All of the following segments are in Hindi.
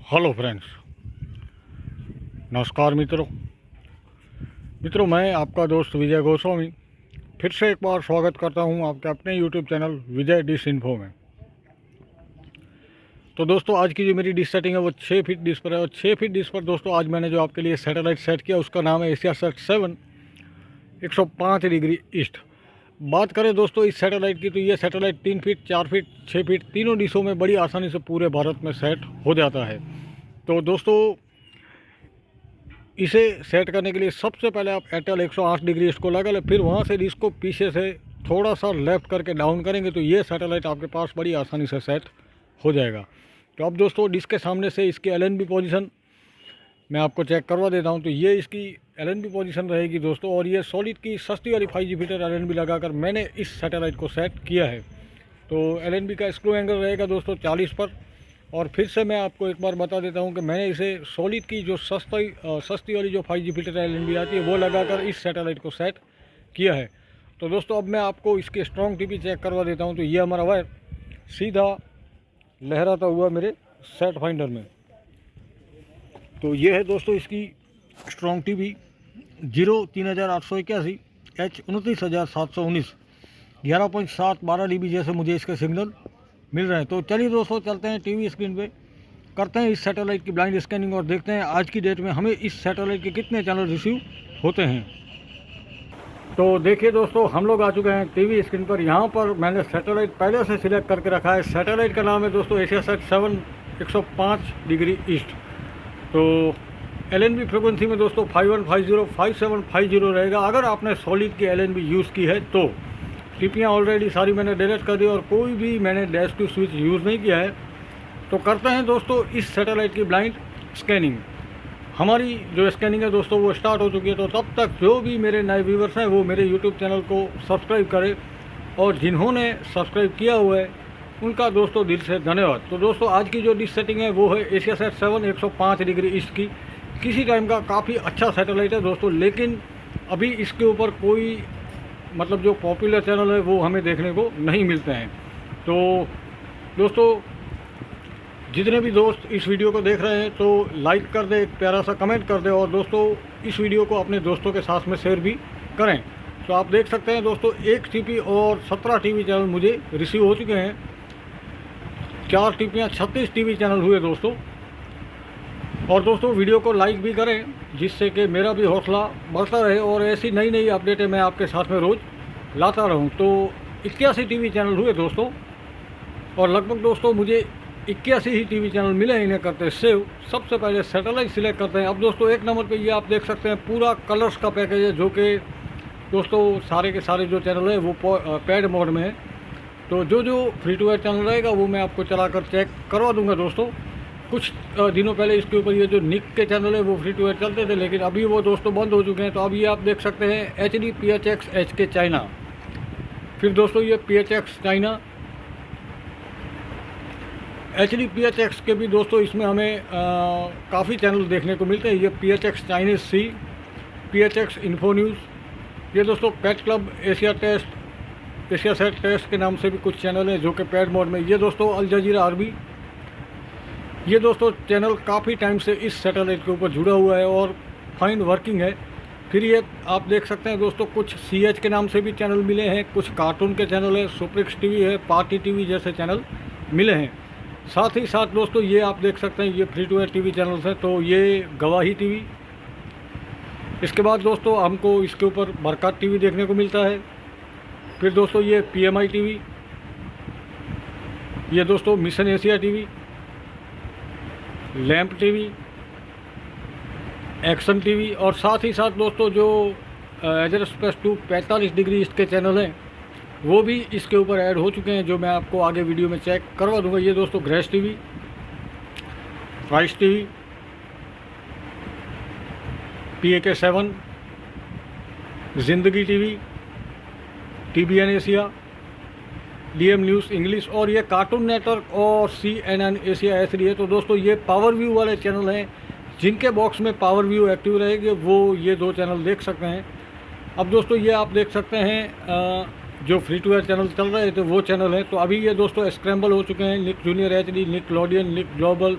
हेलो फ्रेंड्स, नमस्कार मित्रों मैं आपका दोस्त विजय गोस्वामी फिर से एक बार स्वागत करता हूं आपके अपने यूट्यूब चैनल विजय डिश इन्फो में। तो दोस्तों आज की जो मेरी डिश सेटिंग है वो 6 फीट डिश पर है और 6 फीट डिश पर दोस्तों आज मैंने जो आपके लिए सैटेलाइट सेट किया उसका नाम है एशियासेट 7 105 डिग्री ईस्ट। बात करें दोस्तों इस सैटेलाइट की तो ये सैटेलाइट 3 फीट 4 फीट 6 फीट तीनों डिशों में बड़ी आसानी से पूरे भारत में सेट हो जाता है। तो दोस्तों इसे सेट करने के लिए सबसे पहले आप एयरटेल 108 डिग्री इसको लगा लें, फिर वहाँ से इसको पीछे से थोड़ा सा लेफ़्ट करके डाउन करेंगे तो ये सैटेलाइट आपके पास बड़ी आसानी से सेट हो जाएगा। तो अब दोस्तों डिश के सामने से इसकी LNB पोजीशन मैं आपको चेक करवा देता हूँ। तो ये इसकी LNB पोजीशन रहेगी दोस्तों, और ये सॉलिड की सस्ती वाली 5G फीटर LNB लगाकर मैंने इस सैटेलाइट को सेट किया है। तो LNB का स्क्रू एंगल रहेगा दोस्तों 40 पर। और फिर से मैं आपको एक बार बता देता हूं कि मैंने इसे सॉलिड की जो सस्ती वाली जो 5G फीटर LNB आती है वो लगाकर इस सैटेलाइट को सेट किया है। तो दोस्तों अब मैं आपको इसके स्ट्रॉन्ग टीपी चेक करवा देता हूं। तो ये हमारा वायर सीधा लहराता हुआ मेरे सेट फाइंडर में। तो ये है दोस्तों इसकी स्ट्रॉन्ग टीपी 03881 H 29719 11.712 dB जैसे मुझे इसके सिग्नल मिल रहे हैं। तो चलिए दोस्तों चलते हैं टीवी स्क्रीन पे, करते हैं इस सैटेलाइट की ब्लाइंड स्कैनिंग और देखते हैं आज की डेट में हमें इस सैटेलाइट के कितने चैनल रिसीव होते हैं। तो देखिए दोस्तों हम लोग आ चुके हैं टीवी स्क्रीन पर। यहाँ पर मैंने सैटेलाइट पहले से सिलेक्ट करके रखा है। सैटेलाइट का नाम है दोस्तों एशियासेट 7 105 डिग्री ईस्ट। तो LNB फ्रिक्वेंसी में दोस्तों 5150 5750 रहेगा। अगर आपने सॉलिड की LNB यूज़ की है तो टिपियाँ ऑलरेडी सारी मैंने डिलीट कर दी और कोई भी मैंने डैश टू स्विच यूज़ नहीं किया है। तो करते हैं दोस्तों इस सैटेलाइट की ब्लाइंड स्कैनिंग। हमारी जो स्कैनिंग है दोस्तों वो स्टार्ट हो चुकी है। तो तब तक जो भी मेरे नए व्यूवर्स हैं वो मेरे यूट्यूब चैनल को सब्सक्राइब करें, और जिन्होंने सब्सक्राइब किया हुआ है उनका दोस्तों दिल से धन्यवाद। तो दोस्तों आज की जो डिश सेटिंग है वो है एशियासेट 7 105 डिग्री ईस्ट की। किसी टाइम का काफ़ी अच्छा सैटेलाइट है दोस्तों, लेकिन अभी इसके ऊपर कोई मतलब जो पॉपुलर चैनल है वो हमें देखने को नहीं मिलते हैं। तो दोस्तों जितने भी दोस्त इस वीडियो को देख रहे हैं तो लाइक कर दें, एक प्यारा सा कमेंट कर दें, और दोस्तों इस वीडियो को अपने दोस्तों के साथ में शेयर भी करें। तो आप देख सकते हैं दोस्तों 1 टीपी और 17 टीवी चैनल मुझे रिसीव हो चुके हैं। 4 टीपियाँ 36 टीवी चैनल हुए दोस्तों। और दोस्तों वीडियो को लाइक भी करें जिससे कि मेरा भी हौसला बढ़ता रहे और ऐसी नई नई अपडेटें मैं आपके साथ में रोज़ लाता रहूं। तो 81 टीवी चैनल हुए दोस्तों, और लगभग दोस्तों मुझे 81 ही टीवी चैनल मिले। इन्हें करते सेव। सबसे पहले सैटेलाइट सिलेक्ट करते हैं। अब दोस्तों 1 नंबर पे ये आप देख सकते हैं पूरा कलर्स का पैकेज है, जो कि दोस्तों सारे के सारे जो चैनल है वो पैड मोड में है। तो जो फ्री टू एयर चैनल रहेगा वो मैं आपको चलाकर चेक करवा दूँगा दोस्तों। कुछ दिनों पहले इसके ऊपर ये जो निक के चैनल है वो फ्री टू एयर चलते थे, लेकिन अभी वो दोस्तों बंद हो चुके हैं। तो अभी आप देख सकते हैं HD PHX HK चाइना, फिर दोस्तों ये PHX चाइना HD PHX के भी दोस्तों इसमें हमें काफ़ी चैनल देखने को मिलते हैं। ये PHX Chinese C, PHX info news, ये दोस्तों पैट क्लब एशियासेट टेस्ट के नाम से भी कुछ चैनल हैं जो कि पैड मोड में। ये दोस्तों अल जजीरा अरबी, ये दोस्तों चैनल काफ़ी टाइम से इस सैटेलाइट के ऊपर जुड़ा हुआ है और फाइन वर्किंग है। फिर ये आप देख सकते हैं दोस्तों कुछ CH के नाम से भी चैनल मिले हैं, कुछ कार्टून के चैनल है, सुप्रिक्स टीवी है, पार्टी टीवी जैसे चैनल मिले हैं। साथ ही साथ दोस्तों ये आप देख सकते हैं ये free to air TV channels हैं। तो ये गवाही टीवी, इसके बाद दोस्तों हमको इसके ऊपर बरकत टीवी देखने को मिलता है। फिर दोस्तों ये PMI टीवी, ये दोस्तों mission Asia TV, lamp TV, action TV, और साथ ही साथ दोस्तों जो एजरस्पेस 2 45 डिग्री ईस्ट के चैनल हैं वो भी इसके ऊपर ऐड हो चुके हैं, जो मैं आपको आगे वीडियो में चेक करवा दूंगा। ये दोस्तों grace TV, price TV, PAK 7, जिंदगी TV, TBN Asia, DM news English, और ये कार्टून नेटवर्क और CNN एशिया S3 है। तो दोस्तों ये पावर व्यू वाले चैनल हैं, जिनके बॉक्स में पावर व्यू एक्टिव रहेगी वो ये 2 चैनल देख सकते हैं। अब दोस्तों ये आप देख सकते हैं जो फ्री टू एयर चैनल चल रहे थे वो चैनल है। तो अभी ये दोस्तों स्क्रैम्बल हो चुके हैं। निक जूनियर HD, निक लॉडियन, निक ग्लोबल,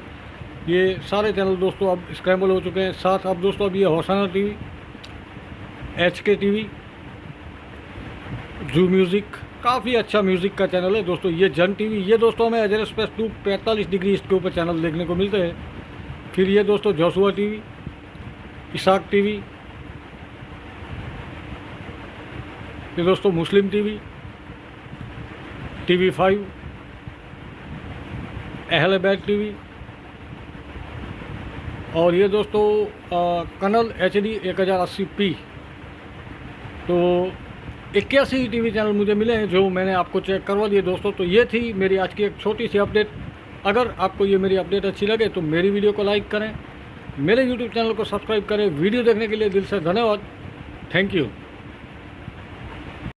ये सारे चैनल दोस्तों अब स्क्रैम्बल हो चुके हैं। साथ अब दोस्तों अब ये होशाना टीवी, HK टीवी, जू म्यूज़िक, काफ़ी अच्छा म्यूज़िक का चैनल है दोस्तों। ये जन टीवी, ये दोस्तों हमें अजर एक्सप्रेस 245 डिग्री ईस्ट के ऊपर चैनल देखने को मिलते हैं। फिर ये दोस्तों जोशुआ टीवी, इसाक टीवी, ये दोस्तों मुस्लिम टीवी, TV5, अहल बैत टीवी, और ये दोस्तों कनल HD 1080p। तो 81 टीवी चैनल मुझे मिले हैं जो मैंने आपको चेक करवा दिए दोस्तों। तो ये थी मेरी आज की एक छोटी सी अपडेट। अगर आपको ये मेरी अपडेट अच्छी लगे तो मेरी वीडियो को लाइक करें, मेरे YouTube चैनल को सब्सक्राइब करें। वीडियो देखने के लिए दिल से धन्यवाद। Thank you.